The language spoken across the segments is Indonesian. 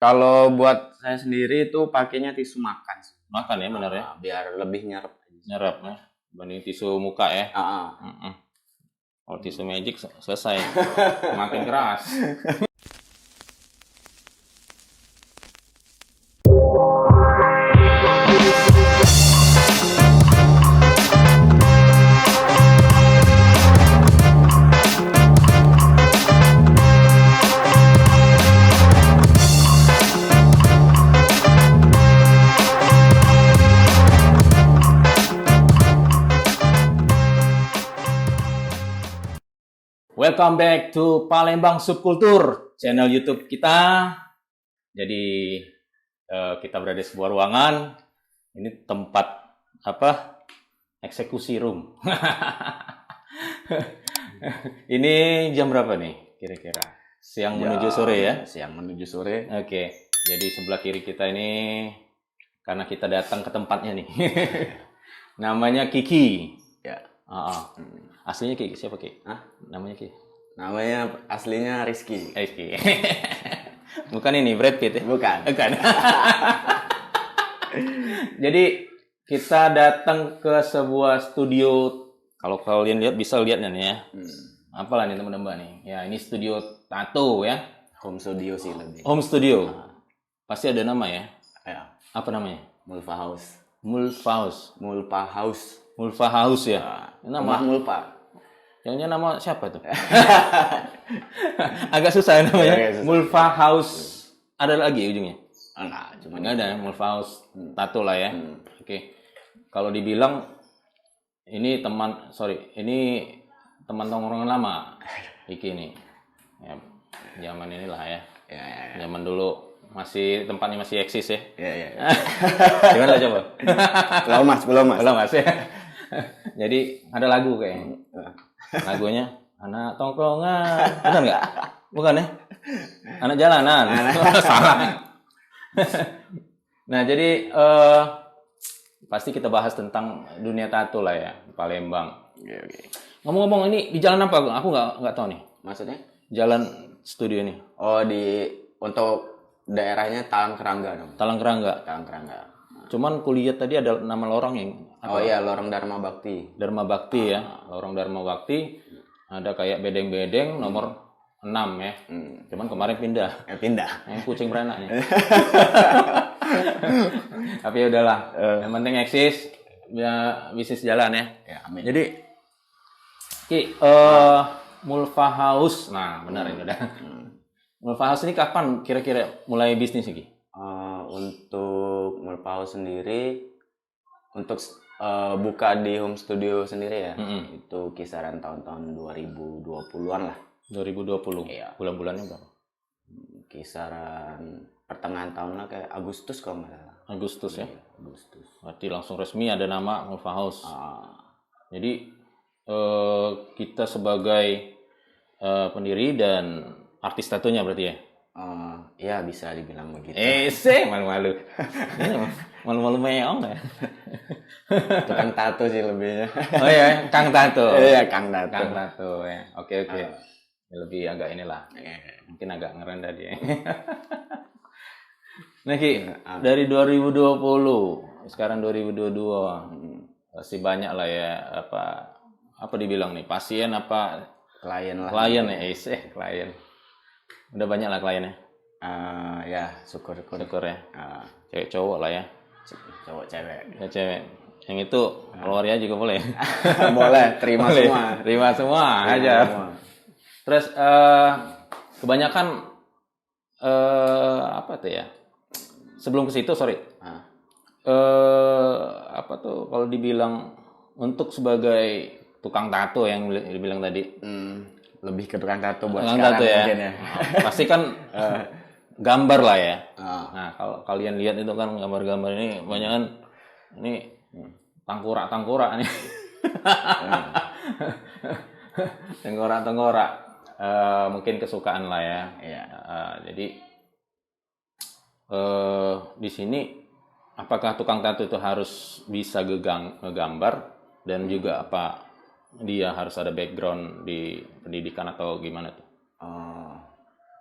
Kalau buat saya sendiri itu pakainya tisu makan sih. Makan ya benar ya. Biar lebih nyerap. Nyerap ya. Banding tisu muka ya. Kalau tisu magic selesai. Makin keras. Welcome back to Palembang Subkultur, channel YouTube kita. Jadi kita berada di sebuah ruangan. Ini tempat apa? Eksekusi room. Ini jam berapa nih kira-kira? Siang menuju sore ya? Siang menuju sore. Oke. Jadi sebelah kiri kita ini karena kita datang ke tempatnya nih. Namanya Kiki. Ya. Aslinya Ki, siapa Ki? Namanya Ki? Namanya aslinya Rizky. Rizky. Bukan ini, Brad Pitt ya? Bukan. Jadi kita datang ke sebuah studio. Kalau kalian lihat bisa lihatnya nih ya. Apalah nih teman-teman nih. Ya ini studio tato ya. Home studio sih lebih. Home studio. Pasti ada nama ya? Ya. Apa namanya? Mulfa House. Mulfa House. Mulfa House. Mulfa House ya. Nama Mulfa. Yang nama siapa tuh? Agak susah namanya. Mulfa House. Ada lagi ujungnya? Enggak, cuma enggak ada. Mulfa House tato lah ya. Oke. Kalau dibilang ini ini teman tongkrongan lama. Iki nih. Ya, zaman inilah ya. Zaman dulu tempatnya masih eksis ya. Gimana coba? Belum mas ya. Jadi ada lagu kayaknya. Lagunya anak tongkrongan, benar nggak? Bukan ya? Anak jalanan. Salah. Nah jadi pasti kita bahas tentang dunia tato lah ya, Palembang. Ngomong-ngomong ini di jalan apa? Aku nggak tahu nih. Maksudnya? Jalan studio ini. Oh untuk daerahnya Talang Kerangga dong. Talang Kerangga. Cuman kulihat tadi ada nama lorong yang Lorong Dharma Bakti. Dharma Bakti ya. Lorong Dharma Bakti. Ada kayak bedeng-bedeng nomor 6 ya. Cuman kemarin pindah. Yang kucing beranaknya. Tapi ya udahlah. Yang penting eksis, ya bisnis jalan ya. Amin. Jadi Ki, Mulfa House. Nah, benar ini udah. Mulfa House ini kapan kira-kira mulai bisnis Ki? Untuk Mulfa House sendiri untuk buka di home studio sendiri ya, itu kisaran tahun-tahun 2020-an lah. 2020? Iya. Bulan-bulannya berapa? Kisaran pertengahan tahun lah, kayak Agustus kalau nggak salah. Agustus ya? Iya, Agustus. Berarti langsung resmi ada nama Mulfa House. Jadi kita sebagai pendiri dan artis tatonya berarti ya? Ya bisa dibilang begitu. Malu-malu. Malu-malu meong ya. Tukang tato sih lebihnya. Oh iya, Kang Tato. Iya, Kang Tato. Kang Tato ya. Oke. Lebih agak inilah. Mungkin agak ngerendah dia. Nah Ki, dari 2020 sekarang 2022 pasti banyak lah ya apa dibilang nih, pasien apa klien lah. Klien ya, klien. Udah banyak lah kliennya. Ya, syukur ya. Cewek cowok lah ya. Cowok cewek. Ya cewek. Yang itu keluarnya juga boleh. Boleh, terima semua aja. Terus kebanyakan apa tuh ya? Sebelum ke situ, sorry. Apa tuh kalau dibilang untuk sebagai tukang tato yang dibilang tadi. Lebih ke tukang tato buat tukang sekarang tato ya. Mungkin ya. Pasti kan gambar lah ya. Nah, kalau kalian lihat itu kan gambar-gambar ini banyak kan ini tangkurak nih. Tengkorak. Mungkin kesukaan lah ya. Jadi di sini apakah tukang tato itu harus bisa ngegambar dan juga apa dia harus ada background di pendidikan atau gimana tuh?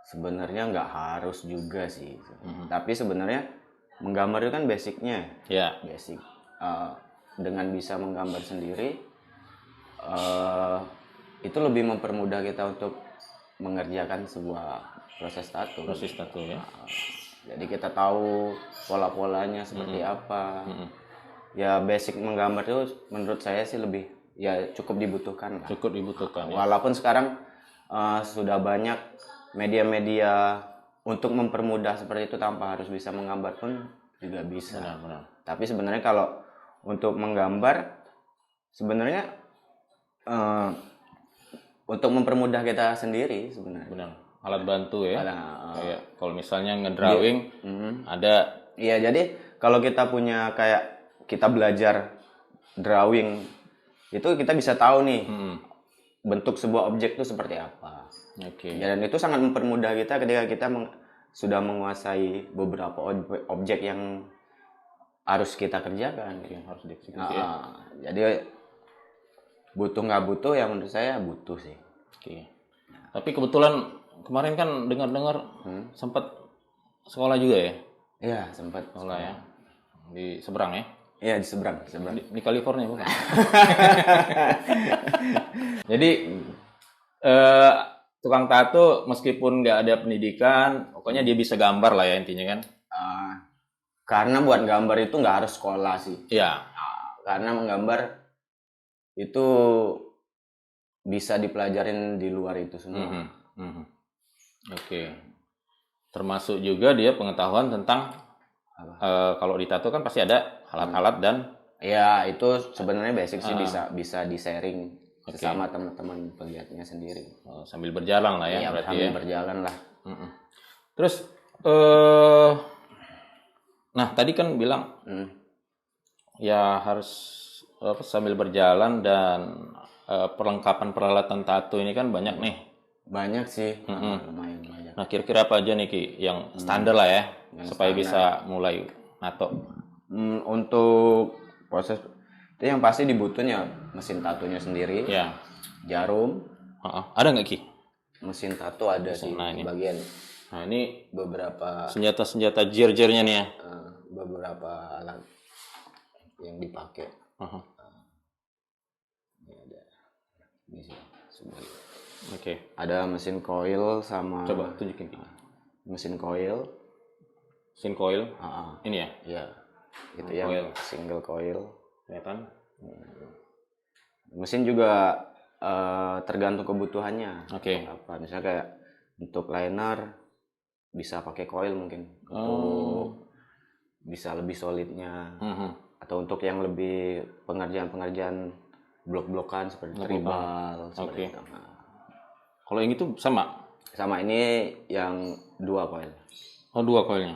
Sebenarnya nggak harus juga sih. Tapi sebenarnya menggambar itu kan basicnya. Ya. Basic. Dengan bisa menggambar sendiri, itu lebih mempermudah kita untuk mengerjakan sebuah proses tato. Proses tato ya. Jadi kita tahu pola-polanya seperti apa. Ya basic menggambar itu menurut saya sih lebih ya cukup dibutuhkan lah. Cukup dibutuhkan. Walaupun sekarang sudah banyak media-media untuk mempermudah seperti itu tanpa harus bisa menggambar pun juga bisa. Benar. Tapi sebenarnya kalau untuk menggambar sebenarnya untuk mempermudah kita sendiri sebenarnya. Benar. Alat bantu ya. Kayak kalau misalnya ngedrawing ada. Iya, jadi kalau kita punya kayak kita belajar drawing itu kita bisa tahu nih bentuk sebuah objek itu seperti apa. Oke. Dan itu sangat mempermudah kita ketika kita sudah menguasai beberapa objek yang harus kita kerjakan. Yang harus dieksekusi. Jadi butuh nggak butuh ya menurut saya butuh sih. Oke. Tapi kebetulan kemarin kan dengar-dengar sempat sekolah juga ya? Iya, sempat sekolah ya. Di seberang ya? Iya, di seberang. Di California bukan? Jadi tukang tato meskipun nggak ada pendidikan, pokoknya dia bisa gambar lah ya intinya kan? Karena buat gambar itu nggak harus sekolah sih. Iya. Karena menggambar itu bisa dipelajarin di luar itu semua. Oke. Termasuk juga dia pengetahuan tentang kalau di tato kan pasti ada alat-alat dan ya itu sebenarnya basic sih bisa di-sharing sama teman-teman pegiatnya sendiri. Sambil berjalan lah ya, berarti sambil berjalan lah. Terus nah tadi kan bilang ya harus sambil berjalan dan perlengkapan peralatan tato ini kan banyak nih. Banyak sih, lumayan banyak. Nah kira-kira apa aja nih Ki yang standar lah ya supaya bisa mulai nato? Untuk proses itu yang pasti dibutuhin ya mesin tatonya sendiri, ya. Jarum. Ada nggak Ki? Mesin tato ada sih ini. bagian. Nah ini beberapa senjata jir-jirnya nih ya. Beberapa alat yang dipakai. Ini ada ini sih sebenarnya. Oke. Ada mesin coil sama. Coba tunjukin Ki. Mesin coil. Mesin coil. Ini ya? Iya. Itu yang coil. Single coil. Kelihatan? Mesin juga tergantung kebutuhannya. Oke. Apa misalnya kayak untuk liner bisa pakai coil mungkin. Untuk bisa lebih solidnya. Atau untuk yang lebih pengerjaan blok-blokan seperti tribal seperti itu. Kalau yang itu sama? Sama, ini yang 2 coil. Oh, 2 coilnya.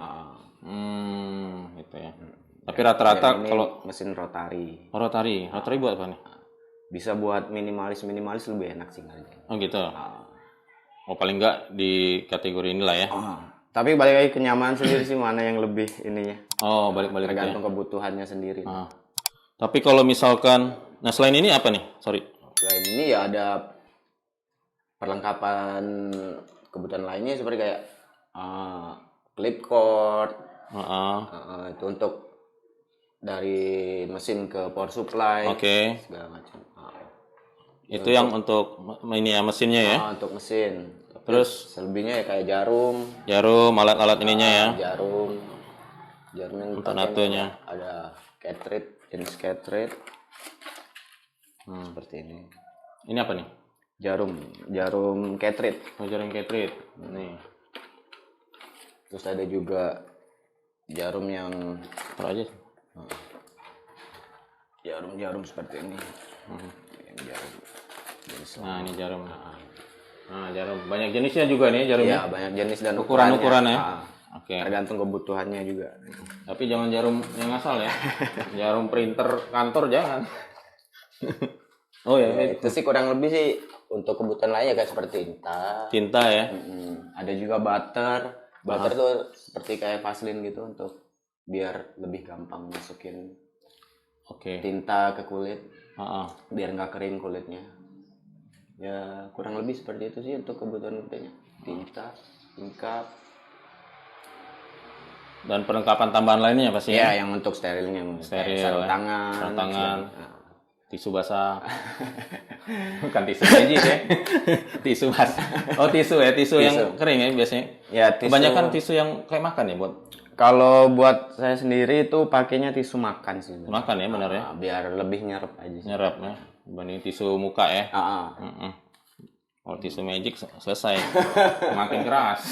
Gitu ya. Tapi rata-rata kalau mesin rotary. Oh, rotary buat apa nih? Bisa buat minimalis lebih enak sih ngerjain. Oh gitu. Oh paling enggak di kategori inilah ya. Tapi balik lagi kenyamanan sendiri sih mana yang lebih ininya. Oh balik-balik tergantung kebutuhannya sendiri. Tapi kalau misalkan, nah selain ini apa nih? Sorry. Selain ini ya ada perlengkapan kebutuhan lainnya seperti kayak clip cord. Itu untuk dari mesin ke power supply. Segala macam. Itu yang untuk ini ya mesinnya ya? Untuk mesin. Terus selebihnya ya kayak jarum, alat-alat ininya ya? Jarum yang untuk natonya. Ada cartridge, jenis cartridge. Seperti ini. Ini apa nih? Jarum cartridge. Oh, jarum cartridge. Nih. Terus ada juga jarum yang aja. Jarum seperti ini. Jarum. Nah, ini jarum. Jarum. Banyak jenisnya juga nih jarumnya. Iya, banyak jenis dan ukuran ya. Tergantung kebutuhannya juga. Tapi jangan jarum yang asal ya. Jarum printer kantor jangan. Oh ya, itu sih kurang lebih sih untuk kebutuhan lainnya kayak seperti tinta ya. Ada juga butter tuh seperti kayak Vaseline gitu untuk biar lebih gampang masukin tinta ke kulit. Biar nggak kering kulitnya. Ya kurang lebih seperti itu sih untuk kebutuhan tinta. lengkap. Dan perlengkapan tambahan lainnya pasti Ya, yang untuk sterilnya, Steril, sarung tangan, sarung tangan, nah. tisu basah. Bukan tisu magic ya. Tisu basah. Oh, tisu ya, tisu yang kering ya biasanya. Ya, tisu. Kebanyakan tisu yang kayak makan ya buat. Kalau buat saya sendiri itu pakainya tisu makan sih. Makan ya benar ya. Biar lebih nyerap aja sih. Nyerap ya. Dibanding tisu muka ya. Kalau tisu magic selesai. Makin keras.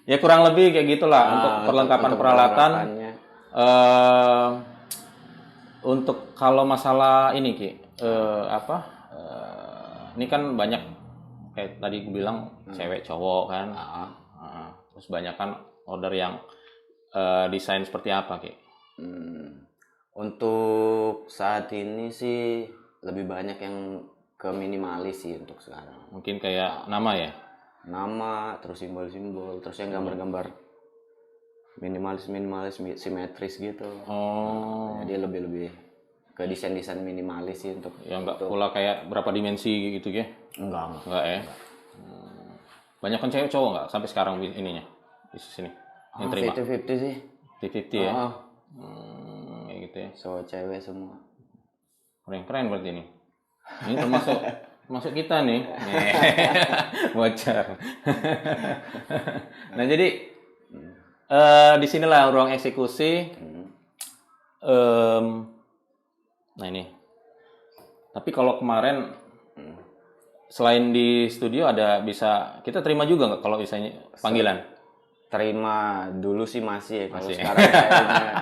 Ya kurang lebih kayak gitulah untuk perlengkapan peralatan. Untuk kalau masalah ini Ki, ini kan banyak kayak tadi gue bilang cewek cowok kan. Terus banyak kan order yang desain seperti apa Ki? Untuk saat ini sih lebih banyak yang ke minimalis sih untuk sekarang. Mungkin kayak nama ya? Nama, terus simbol-simbol, terus yang gambar-gambar minimalis simetris gitu. Jadi lebih ke desain minimalis sih untuk yang enggak pula kayak berapa dimensi gitu ya? Enggak ya. Banyak kan cewek cowok enggak sampai sekarang ininya di sini yang terima? 50-50 sih. 50 ya. Kayak gitu ya. So cewek semua. Keren berarti ini. Ini termasuk kita nih. Bocor. Nah, jadi disinilah ruang eksekusi. Nah ini. Tapi kalau kemarin selain di studio ada bisa kita terima juga nggak kalau misalnya panggilan? Terima dulu sih masih ya. Kalau sekarang kayaknya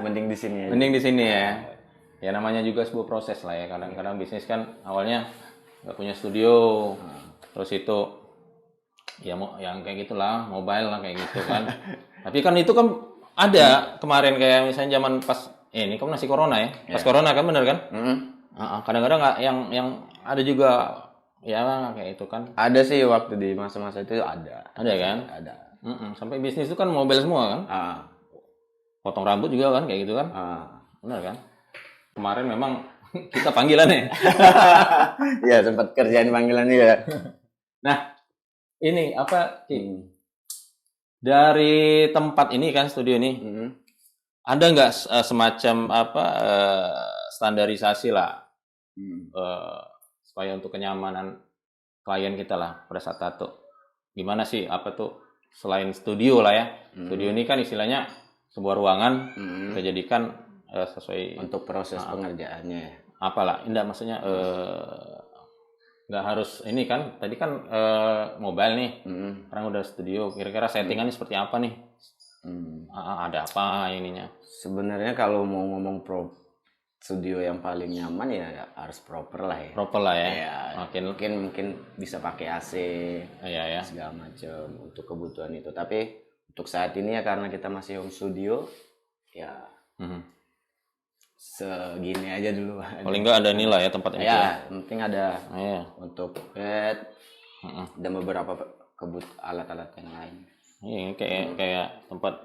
mending di sini. Mending di sini ya. Ya namanya juga sebuah proses lah ya. Kadang-kadang bisnis kan awalnya nggak punya studio, terus itu ya mau yang kayak gitulah, mobile lah kayak gitu kan. Tapi kan itu kan ada kemarin kayak misalnya zaman pas ini kan masih corona ya. Pas corona kan bener kan? Kadang-kadang nggak yang ada juga ya kayak itu kan. Ada sih waktu di masa-masa itu ada. Ada kan? Ada. Sampai bisnis itu kan mobile semua kan? Potong rambut juga kan kayak gitu kan? Bener kan? Kemarin memang kita panggilan ya. Iya, sempat kerjain panggilan juga. Nah, ini apa Ki? Dari tempat ini kan studio ini, ada nggak semacam apa standarisasi lah, supaya untuk kenyamanan klien kita lah pada saat tato. Gimana sih apa tuh selain studio lah ya? Studio ini kan istilahnya sebuah ruangan kita jadikan sesuai untuk proses pengerjaannya. Apalah, enggak maksudnya nggak harus ini kan tadi kan mobile nih, sekarang udah studio. Kira-kira settingannya seperti apa nih? Ada apa ininya? Sebenarnya kalau mau ngomong studio yang paling nyaman ya harus proper lah ya. Proper lah ya. Mungkin bisa pakai AC, ya. segala macam untuk kebutuhan itu. Tapi untuk saat ini ya karena kita masih home studio, ya. Segini aja dulu. Paling nggak ada nilai ya tempatnya. Ya, penting ada untuk bed dan beberapa alat-alat yang lain. Ini kayak tempat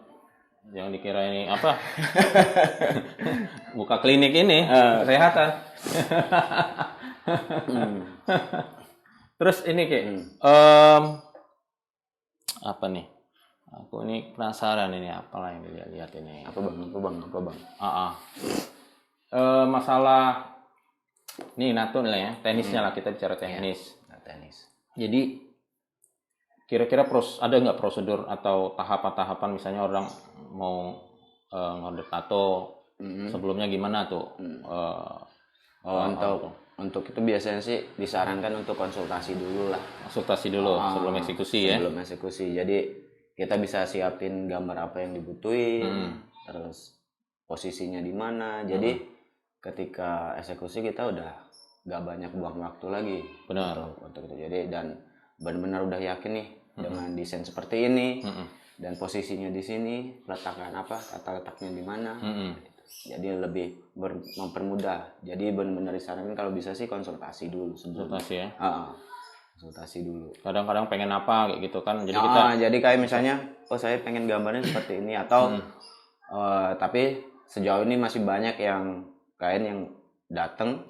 yang dikira ini apa? Buka klinik ini kesehatan. Terus ini apa nih? Aku ini penasaran ini apalah yang dilihat ini. Apa bang? Masalah nih nato lah ya, tenisnya lah, kita bicara tenis. Tenis. Jadi kira-kira ada nggak prosedur atau tahapan-tahapan misalnya orang mau ngorder tato sebelumnya gimana tuh? Untuk itu biasanya sih disarankan untuk konsultasi dulu lah. Konsultasi dulu sebelum eksekusi ya. Sebelum eksekusi. Jadi kita bisa siapin gambar apa yang dibutuhin, terus posisinya di mana. Jadi ketika eksekusi kita udah nggak banyak buang waktu lagi. Benar. Untuk itu. Jadi dan benar-benar udah yakin nih dengan desain seperti ini dan posisinya di sini, letakkan apa, kata letaknya di mana. Jadi lebih mempermudah. Jadi benar-benar disarankan kalau bisa sih konsultasi dulu sebelum. Konsultasi ya. Konsultasi dulu. Kadang-kadang pengen apa kayak gitu kan. Jadi kayak misalnya, saya pengen gambarnya seperti ini atau tapi sejauh ini masih banyak yang klien yang datang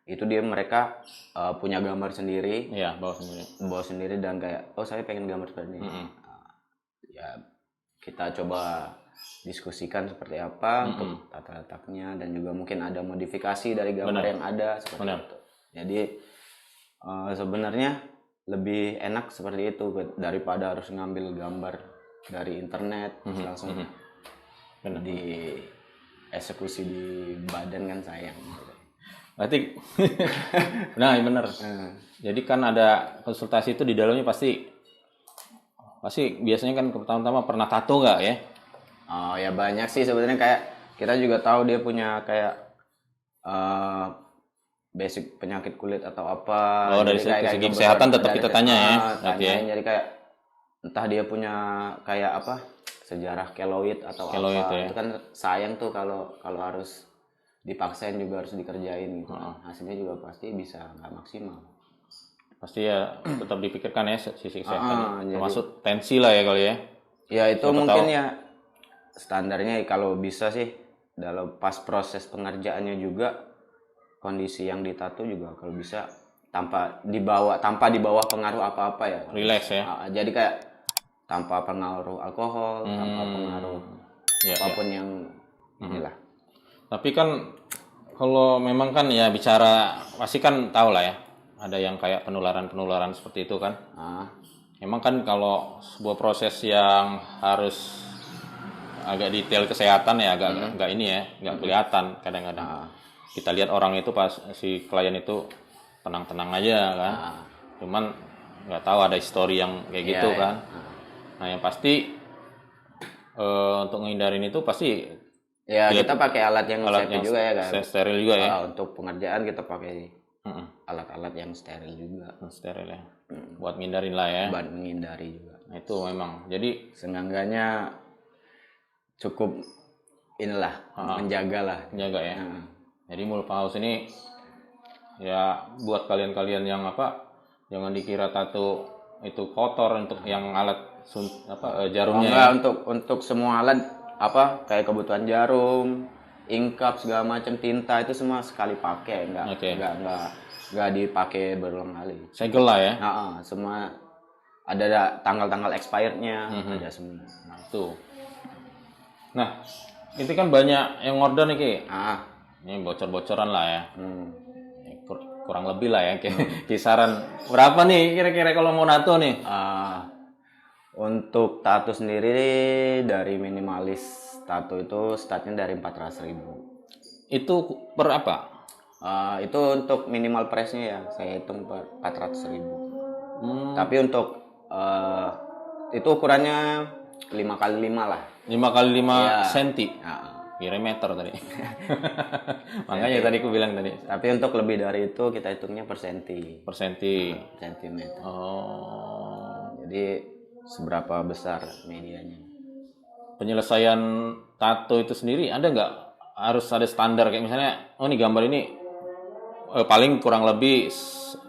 itu mereka punya gambar sendiri, Iya, bawa sendiri dan kayak saya pengen gambar seperti ini. Ya kita coba diskusikan seperti apa untuk tata letaknya dan juga mungkin ada modifikasi dari gambar yang ada seperti itu. Jadi sebenarnya lebih enak seperti itu daripada harus ngambil gambar dari internet langsung dieksekusi di badan kan sayang. Berarti nah benar. Jadi kan ada konsultasi itu di dalamnya pasti biasanya kan pertama-tama pernah tato nggak ya? Oh ya banyak sih sebenarnya, kayak kita juga tahu dia punya kayak basic penyakit kulit atau apa. Oh, dari segi kesehatan tetap kita tanya ya. Tanyain, jadi kayak entah dia punya kayak apa sejarah keloid atau Keloid, apa. ya. Itu kan sayang tuh kalau harus dipaksain juga harus dikerjain gitu. Hasilnya juga pasti bisa nggak maksimal. Pasti ya tetap dipikirkan ya sisi kesehatan. Termasuk tensi lah ya kali ya. Ya itu siapa mungkin tahu. Ya standarnya kalau bisa sih dalam pas proses pengerjaannya juga kondisi yang ditato juga kalau bisa tanpa dibawa pengaruh apa-apa ya. Relax ya. Jadi kayak tanpa pengaruh alkohol, tanpa pengaruh apapun yang inilah. Tapi kan kalau memang kan ya bicara pasti kan tahu lah ya. Ada yang kayak penularan seperti itu kan. Memang kan kalau sebuah proses yang harus agak detail kesehatan ya agak ini ya, nggak kelihatan kadang-kadang. Kita lihat orang itu pas si klien itu tenang-tenang aja kan. Cuman nggak tahu ada histori yang kayak gitu kan. Nah yang pasti untuk menghindarin itu pasti ya kita pakai alat yang juga ya kan. Steril juga ya. Untuk pengerjaan kita pakai alat-alat yang steril juga. Steril ya. Buat ngindarin lah ya. Buat menghindari juga. Nah, itu memang. Jadi seenggaknya cukup inilah menjaga lah. Menjaga ya. Jadi Mulfahaus ini ya buat kalian-kalian yang jangan dikira tato itu kotor untuk yang alat jarumnya. Enggak, untuk semua alat kayak kebutuhan jarum, inkap segala macam, tinta itu semua sekali pakai, enggak dipakai berulang kali. Segel lah ya. Semua ada tanggal-tanggal expirednya, ada semua. Nah, itu. Nah, itu kan banyak yang order nih Ki. Ini bocor-bocoran lah ya. Kurang lebih lah ya kisaran berapa nih kira-kira kalau mau nato nih? Untuk tato sendiri dari minimalis tato itu startnya dari 400.000. Itu per apa? Itu untuk minimal price-nya ya saya hitung per 400.000. Tapi untuk itu ukurannya 5x5 lah. 5x5 senti. Kira meter tadi. Makanya tadi aku bilang tadi. Tapi untuk lebih dari itu kita hitungnya per senti. Per senti. Sentimeter. Jadi seberapa besar medianya. Penyelesaian tato itu sendiri ada nggak? Harus ada standar kayak misalnya, nih gambar ini paling kurang lebih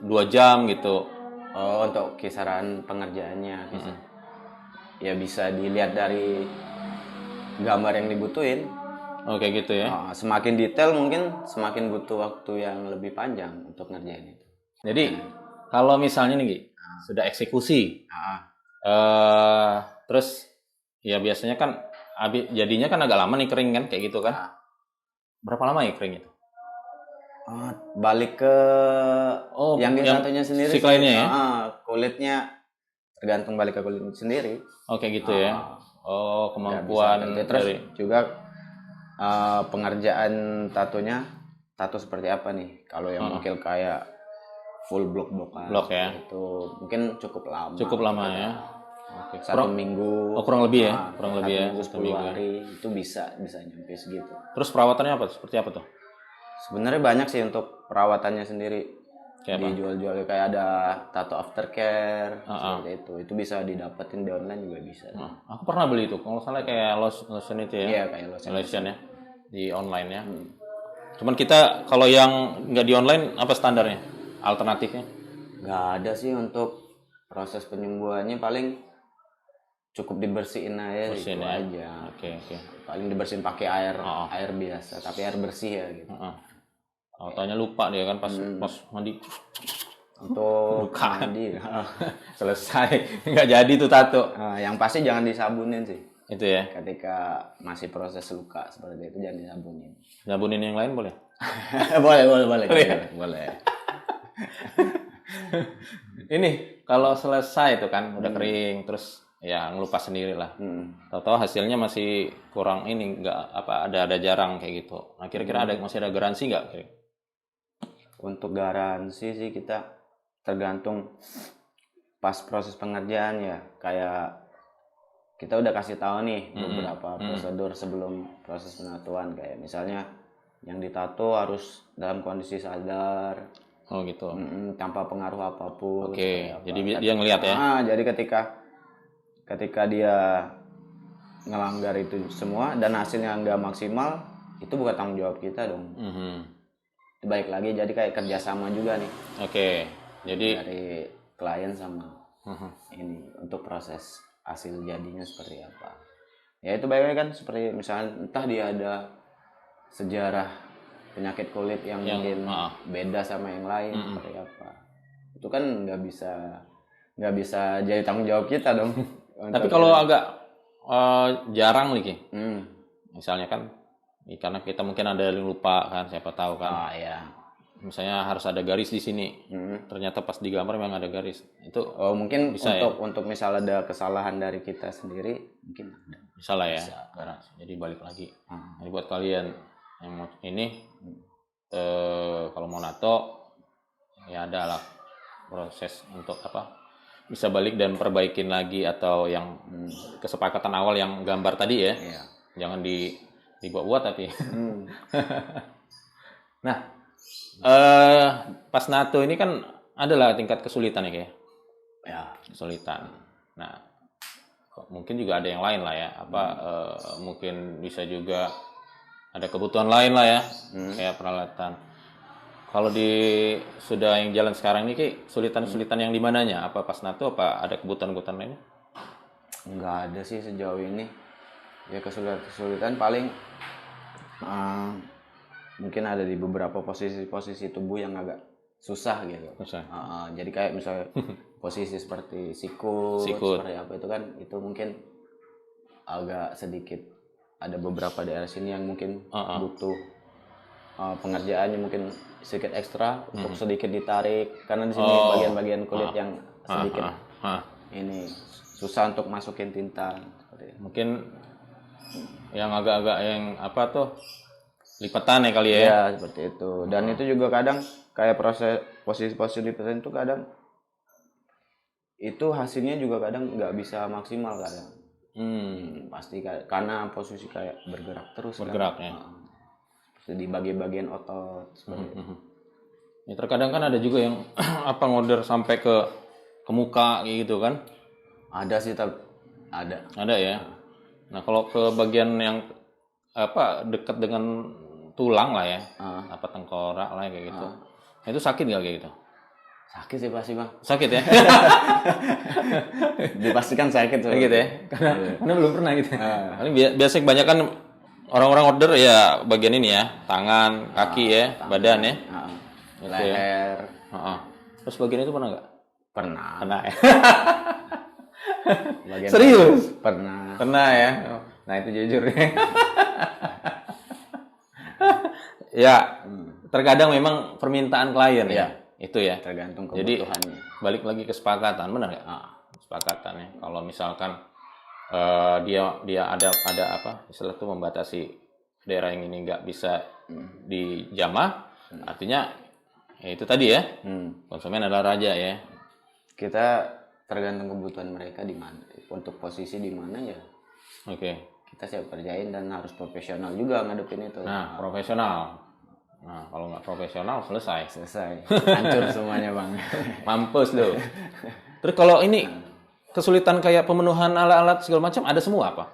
2 jam gitu. Untuk kisaran pengerjaannya. Ya bisa dilihat dari gambar yang dibutuhin. Kayak gitu ya. Semakin detail mungkin semakin butuh waktu yang lebih panjang untuk ngerjain itu. Jadi kalau misalnya nih sudah eksekusi, terus ya biasanya kan jadinya kan agak lama nih kering kan kayak gitu kan. Berapa lama ya kering itu? Balik ke yang satunya sendiri. Si kliennya ya? Kulitnya tergantung balik ke kulit sendiri. Kayak gitu ya. Kemampuan terus juga pengerjaan tatonya, tato seperti apa nih? Kalau yang mungkin kayak full blok ya. Itu mungkin cukup lama. Cukup lama ya. 1 minggu. Kurang lebih ya. Kurang lebih ya. 1 minggu 10 hari itu bisa nyampe segitu. Terus perawatannya apa? Seperti apa tuh? Sebenarnya banyak sih untuk perawatannya sendiri. Dijual-jual kayak ada tato aftercare seperti itu. Itu bisa didapetin di online juga bisa. Aku pernah beli itu. Kalau salah kayak lotion itu ya. Iya, kayak lotion ya. Di online ya. Cuman kita kalau yang nggak di online apa standarnya? Alternatifnya? Nggak ada sih untuk proses penyembuhannya, paling cukup dibersihin aja. Bersihin itu ya? aja. Oke. Paling dibersihin pakai air biasa, tapi air bersih ya gitu. Taunya lupa dia kan pas mandi Untuk Bukan. mandi. selesai. Nggak jadi tuh tato. Yang pasti jangan disabunin sih. Itu ya. Ketika masih proses luka seperti itu jangan disabunin. Sabunin yang lain boleh? boleh. Ini kalau selesai itu kan udah kering terus ya ngelupas sendiri lah. Tahu-tahu hasilnya masih kurang ini nggak apa ada jarang kayak gitu. Nah kira-kira masih ada garansi nggak? Untuk garansi sih kita tergantung pas proses pengerjaan ya. Kayak kita udah kasih tahu nih beberapa prosedur sebelum proses penatuan, kayak misalnya yang ditato harus dalam kondisi sadar. Oh gitu. Tanpa pengaruh apapun. Oke. Jadi dia ngelihat ya. Jadi ketika dia ngelanggar itu semua dan hasilnya nggak maksimal, itu bukan tanggung jawab kita dong. Baik lagi jadi kayak kerjasama juga nih. Oke. Jadi dari klien sama ini untuk proses hasil jadinya seperti apa. Ya itu baik-baik kan seperti misalnya entah dia ada sejarah penyakit kulit yang mungkin beda sama yang lain seperti apa. Itu kan nggak bisa jadi tanggung jawab kita dong. Tapi kalau agak jarang nih Ki. Misalnya kan karena kita mungkin ada yang lupa kan, siapa tahu kan. Ya. Misalnya harus ada garis di sini. Ternyata pas digambar memang ada garis. Itu mungkin bisa untuk misal ada kesalahan dari kita sendiri mungkin ada. Bisa lah ya. Jadi balik lagi. Jadi buat kalian yang mau ini kalau mau nato ya ada lah proses untuk apa bisa balik dan perbaikin lagi atau yang kesepakatan awal yang gambar tadi ya. Jangan dibuat-buat tapi. Nah, pas nato ini kan adalah tingkat kesulitan ya kayak. Ya, kesulitan. Nah, mungkin juga ada yang lain lah ya. Mungkin bisa juga ada kebutuhan lain lah ya, kayak peralatan. Kalau sudah yang jalan sekarang ini kayak kesulitan-kesulitan yang di mananya? Apa pas nato apa ada kebutuhan-kebutuhan lainnya? Nggak ada sih sejauh ini. Ya kesulitan paling mungkin ada di beberapa posisi tubuh yang agak susah gitu. Jadi kayak misalnya posisi seperti sikut seperti apa itu kan itu mungkin agak sedikit ada beberapa daerah sini yang mungkin butuh pengerjaannya mungkin sedikit ekstra untuk sedikit ditarik karena di sini bagian-bagian kulit yang sedikit ini susah untuk masukin tinta. Mungkin yang agak-agak yang apa tuh lipatan ya kali ya? Ya seperti itu. Dan itu juga kadang kayak proses posisi lipatan itu kadang itu hasilnya juga kadang nggak bisa maksimal kadang. Pasti karena posisi kayak bergerak terus. Ya. Di bagian otot seperti itu. Ya, terkadang kan ada juga yang ngorder sampai ke muka gitu kan? Ada sih ada. Ada ya. Nah kalau ke bagian yang dekat dengan tulang lah ya, tengkorak lah kayak gitu. Nah, itu sakit nggak kayak gitu? Sakit sih pasti Bang. Sakit ya? Dipastikan sakit. Sakit ya? Karena belum pernah gitu. Paling biasa kebanyakan orang-orang order ya bagian ini ya, tangan, kaki ya, badan ya. Gitu leher. Ya. Terus bagian itu pernah nggak? Pernah ya. Serius? Pernah ya. Nah itu jujur ya. Ya, terkadang memang permintaan klien ya. Itu ya. Tergantung kebutuhannya. Jadi balik lagi kesepakatan, benar nggak? Kesepakatan ya. Kalau misalkan dia ada istilah itu membatasi daerah yang ini nggak bisa dijamah, artinya ya itu tadi ya. Konsumen adalah raja ya. Kita tergantung kebutuhan mereka di mana, untuk posisi di mana ya. Kita siap kerjain dan harus profesional juga ngadepin itu. Nah, profesional. Nah, kalau nggak profesional selesai. Hancur semuanya Bang. Mampus loh. Terus kalau ini kesulitan kayak pemenuhan alat-alat segala macam ada semua apa?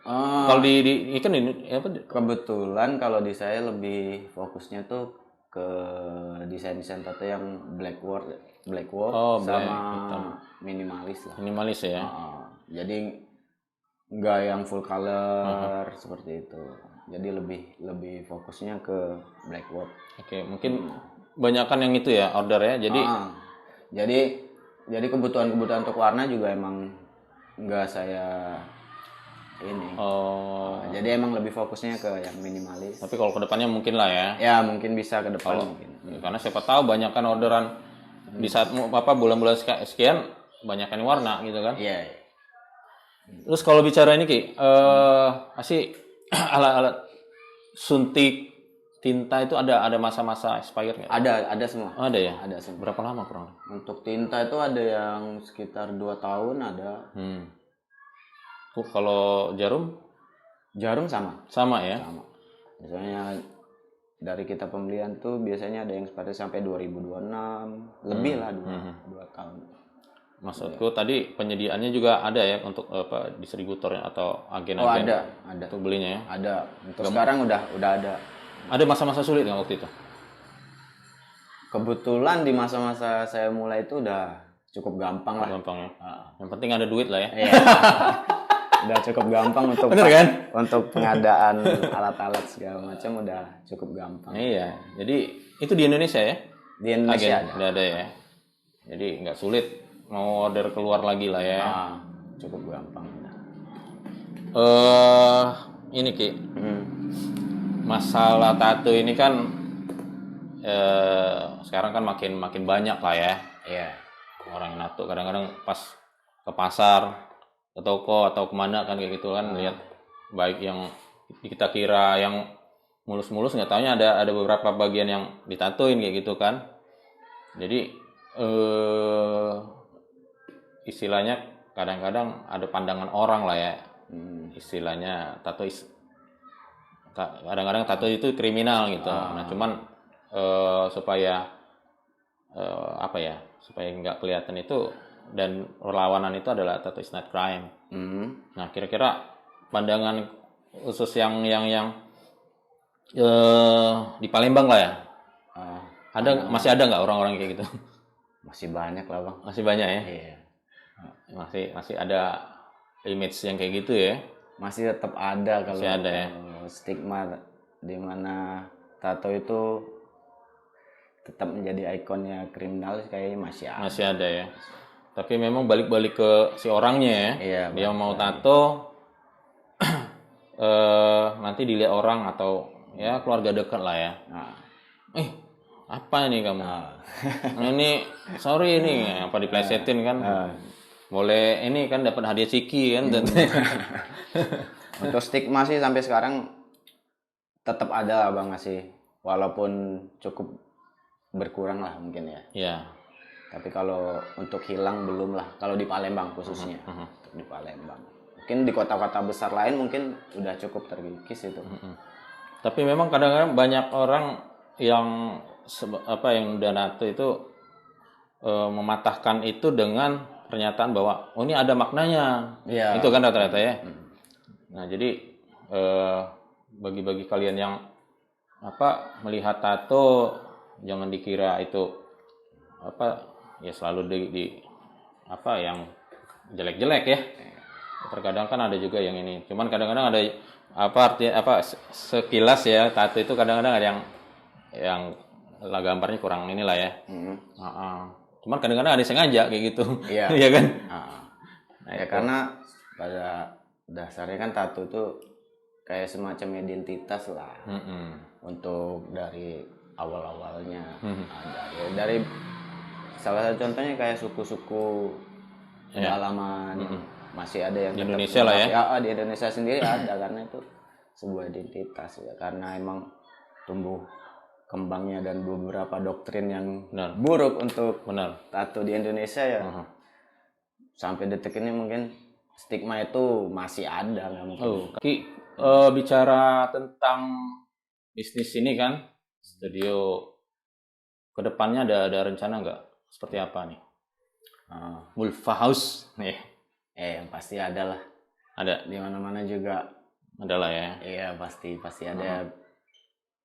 Kalau di kan ini apa? Kebetulan kalau di saya lebih fokusnya tuh ke desain tato yang black work sama minimalis lah. Minimalis ya. Jadi nggak yang full color seperti itu. Jadi lebih fokusnya ke blackboard. Oke, mungkin banyakan yang itu ya order ya. Jadi jadi kebutuhan untuk warna juga emang nggak saya ini. Jadi emang lebih fokusnya ke yang minimalis. Tapi kalau kedepannya mungkin lah ya. Ya mungkin bisa ke depan mungkin. Karena siapa tahu banyakan orderan di saat bulan-bulan sekian banyakan warna gitu kan. Iya. Terus kalau bicara ini Ki, masih alat-alat suntik tinta itu ada masa-masa expired nggak? Ada semua. Ada ya? Ada semua. Berapa lama kurang? Untuk tinta itu ada yang sekitar 2 tahun ada. Kalau jarum? Jarum sama. Sama ya? Sama. Misalnya dari kita pembelian tuh biasanya ada yang seperti sampai 2026, lebih lah 2 tahun. Maksudku tadi penyediaannya juga ada ya untuk distributornya atau agen-agen? Oh ada. Untuk belinya ya? Ada. Untuk sekarang udah ada. Ada masa-masa sulit nggak waktu itu? Kebetulan di masa-masa saya mulai itu udah cukup gampang lah. Gampang ya? Yang penting ada duit lah ya? Iya. Udah cukup gampang untuk bener kan? Untuk pengadaan alat-alat segala macam udah cukup gampang. Iya. Jadi itu di Indonesia ya? Di Indonesia udah ada ya. Jadi nggak sulit mau order keluar lagi lah ya. Cukup gampang. Ini Ki. Masalah tato ini kan sekarang kan makin banyak lah ya. Iya. Orang yang nato kadang-kadang pas ke pasar, ke toko atau kemana kan kayak gitu kan lihat baik yang kita kira yang mulus-mulus nggak taunya ada beberapa bagian yang ditatoin kayak gitu kan. Jadi istilahnya kadang-kadang ada pandangan orang lah ya. Istilahnya kadang-kadang tato itu kriminal gitu. Nah cuman supaya supaya nggak kelihatan itu dan perlawanan itu adalah tato is not crime. Nah kira-kira pandangan khusus yang di Palembang lah ya. Masih ada nggak orang-orang kayak gitu? Masih banyak lah Bang. Masih banyak ya? Iya. Masih ada image yang kayak gitu ya? Masih tetap ada kalau ada ya? Stigma di mana tato itu tetap menjadi ikonnya kriminal kayaknya masih ada. Masih ada ya. Tapi memang balik-balik ke si orangnya ya. Iya, dia mau tato nanti dilihat orang atau ya keluarga dekat lah ya. Apa ini kamu? Ini sorry ini apa diplesetin kan? Boleh ini kan dapat hadiah ciki kan. Untuk stigma sih sampai sekarang tetap ada lah Bang masih, walaupun cukup berkurang lah mungkin ya. Iya. Tapi kalau untuk hilang belum lah. Kalau di Palembang khususnya, di Palembang. Mungkin di kota-kota besar lain mungkin udah cukup terkikis itu. Tapi memang kadang-kadang banyak orang yang yang udah nato itu mematahkan itu dengan pernyataan bahwa ini ada maknanya. Iya. Itu kan rata-rata ya. Nah jadi bagi kalian yang melihat tato jangan dikira itu ya selalu yang jelek-jelek ya. Terkadang kan ada juga yang ini. Cuman kadang-kadang ada sekilas ya tato itu kadang-kadang ada yang lah gambarnya kurang inilah ya. Cuman kadang-kadang ada yang sengaja kayak gitu. Iya. Iya kan? Nah, ya karena pada dasarnya kan tato itu kayak semacam identitas lah. Untuk dari awal-awalnya ada ya, dari salah satu contohnya kayak suku-suku pedalaman masih ada yang di Indonesia lah ya. Di Indonesia sendiri ada karena itu sebuah identitas ya, karena emang tumbuh kembangnya dan beberapa doktrin yang buruk untuk tato di Indonesia ya. Sampai detik ini mungkin stigma itu masih ada nggak mungkin. Ki, bicara tentang bisnis ini kan, studio kedepannya ada rencana nggak? Seperti apa nih? Mulfa House nih. Yang pasti ada lah. Ada. Di mana-mana juga. Ada lah ya. Iya pasti ada.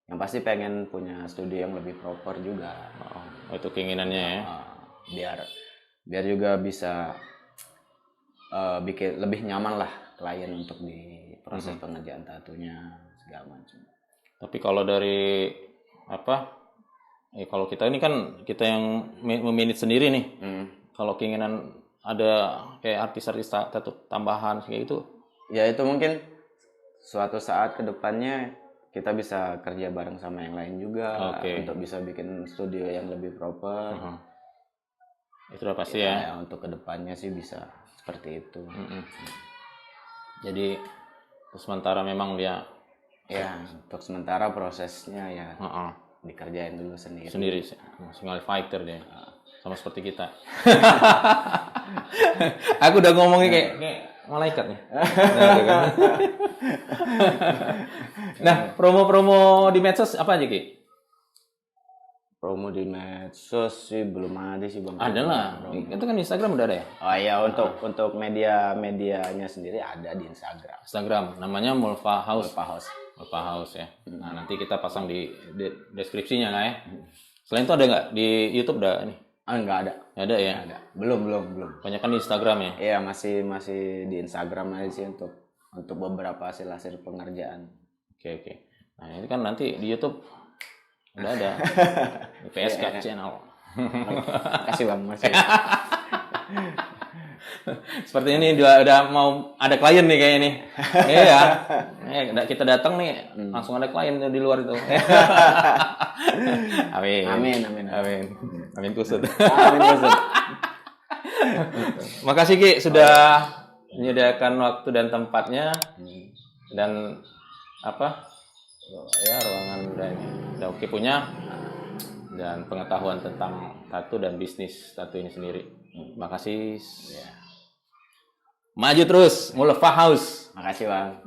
Yang pasti pengen punya studio yang lebih proper juga. Itu keinginannya ya. Biar juga bisa bikin lebih nyaman lah klien untuk di proses pengerjaan tatonya. segala macam. Tapi kalau dari apa? Kalau kita ini kan kita yang memanage sendiri nih. Kalau keinginan ada kayak artis-artis tato tambahan kayak gitu. Ya itu mungkin suatu saat ke depannya kita bisa kerja bareng sama yang lain juga untuk bisa bikin studio yang lebih proper. Itu udah pasti ya. Untuk ke depannya sih bisa seperti itu. Jadi sementara memang dia untuk sementara prosesnya ya dikerjain dulu sendiri. Single fighter dia. Sama seperti kita. Aku udah ngomongnya kayak malaikat nih. Nah, promo-promo di medsos apa aja, Ki? Promo di medsos sih belum ada sih Bang. Ada lah. Itu kan Instagram udah ada ya? Oh iya, untuk medianya sendiri ada di Instagram. Instagram namanya Mulfa House. Mulfa House ya. Nah, nanti kita pasang di deskripsinya lah ya. Selain itu ada nggak di YouTube udah nih? Nggak ada. Ada ya? Ada. Belum. Banyak kan di Instagram ya? Iya, masih di Instagram aja sih untuk beberapa hasil pengerjaan. Oke. Nah, ini kan nanti di YouTube udah ada di PSK channel. Kasih Bang, masih. Seperti ini udah mau ada klien nih kayak ini. Iya. Kita datang nih langsung ada klien di luar itu. Amin kusut. Makasih Ki sudah menyediakan waktu dan tempatnya dan ruangan udah oke punya dan pengetahuan tentang tato dan bisnis tato ini sendiri. Makasih. Maju terus, Mulfa House. Makasih Bang.